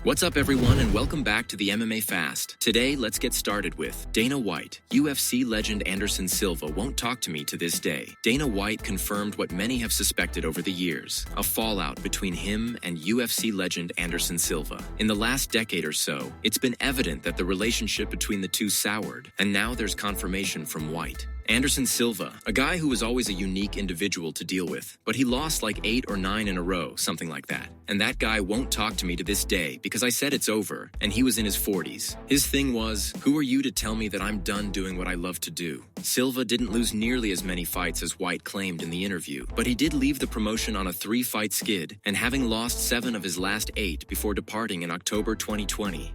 What's up, everyone, and welcome back to the MMA Fast. Today, let's get started with Dana White. UFC legend Anderson Silva won't talk to me to this day. Dana White confirmed what many have suspected over the years, a fallout between him and UFC legend Anderson Silva. In the last decade or so, it's been evident that the relationship between the two soured, and now there's confirmation from White. Anderson Silva, a guy who was always a unique individual to deal with, but he lost like 8 or 9 in a row, something like that. And that guy won't talk to me to this day because I said it's over, and he was in his 40s. His thing was, who are you to tell me that I'm done doing what I love to do? Silva didn't lose nearly as many fights as White claimed in the interview, but he did leave the promotion on a 3-fight skid, and having lost 7 of his last 8 before departing in October 2020.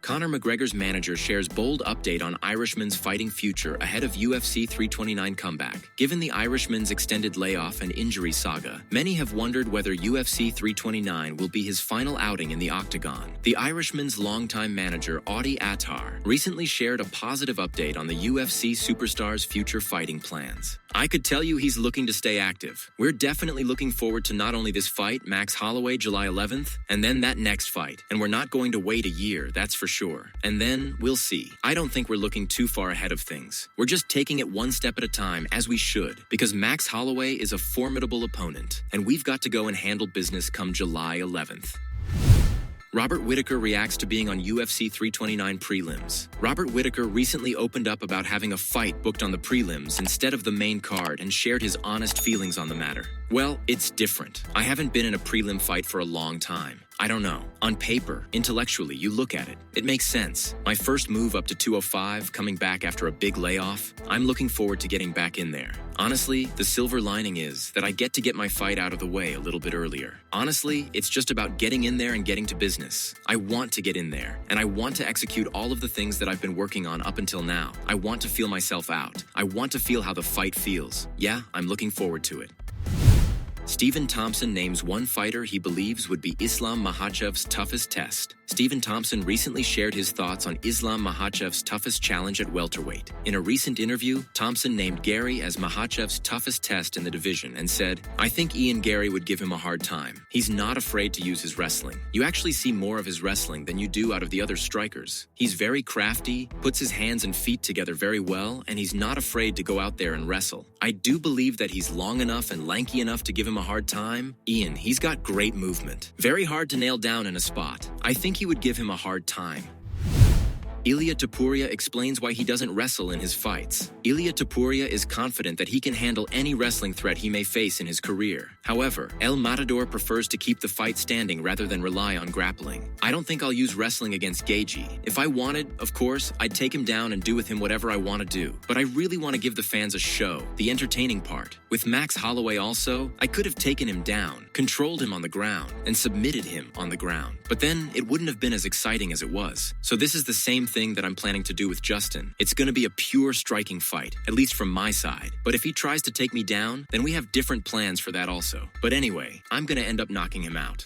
Conor McGregor's manager shares bold update on Irishman's fighting future ahead of UFC 329 comeback. Given the Irishman's extended layoff and injury saga, many have wondered whether UFC 329 will be his final outing in the octagon. The Irishman's longtime manager, Audie Attar, recently shared a positive update on the UFC superstar's future fighting plans. I could tell you he's looking to stay active. We're definitely looking forward to not only this fight, Max Holloway, July 11th, and then that next fight. And we're not going to wait a year, that's for sure. And then we'll see. I don't think we're looking too far ahead of things. We're just taking it one step at a time, as we should, because Max Holloway is a formidable opponent, and we've got to go and handle business come July 11th. Robert Whittaker reacts to being on UFC 329 prelims. Robert Whittaker recently opened up about having a fight booked on the prelims instead of the main card and shared his honest feelings on the matter. Well, it's different. I haven't been in a prelim fight for a long time. I don't know. On paper, intellectually, you look at it. It makes sense. My first move up to 205, coming back after a big layoff, I'm looking forward to getting back in there. Honestly, the silver lining is that I get to get my fight out of the way a little bit earlier. Honestly, it's just about getting in there and getting to business. I want to get in there, and I want to execute all of the things that I've been working on up until now. I want to feel myself out. I want to feel how the fight feels. Yeah, I'm looking forward to it. Stephen Thompson names one fighter he believes would be Islam Makhachev's toughest test. Stephen Thompson recently shared his thoughts on Islam Makhachev's toughest challenge at welterweight. In a recent interview, Thompson named Gary as Makhachev's toughest test in the division and said, "I think Ian Gary would give him a hard time. He's not afraid to use his wrestling. You actually see more of his wrestling than you do out of the other strikers. He's very crafty, puts his hands and feet together very well, and he's not afraid to go out there and wrestle. I do believe that he's long enough and lanky enough to give him a hard time. Ian, he's got great movement. Very hard to nail down in a spot. I think he would give him a hard time." Ilia Topuria explains why he doesn't wrestle in his fights. Ilia Topuria is confident that he can handle any wrestling threat he may face in his career. However, El Matador prefers to keep the fight standing rather than rely on grappling. "I don't think I'll use wrestling against Gaethje. If I wanted, of course, I'd take him down and do with him whatever I want to do. But I really want to give the fans a show, the entertaining part. With Max Holloway also, I could have taken him down, controlled him on the ground, and submitted him on the ground. But then it wouldn't have been as exciting as it was. So this is the same thing that I'm planning to do with Justin. It's going to be a pure striking fight, at least from my side. But if he tries to take me down, then we have different plans for that also. But anyway, I'm going to end up knocking him out."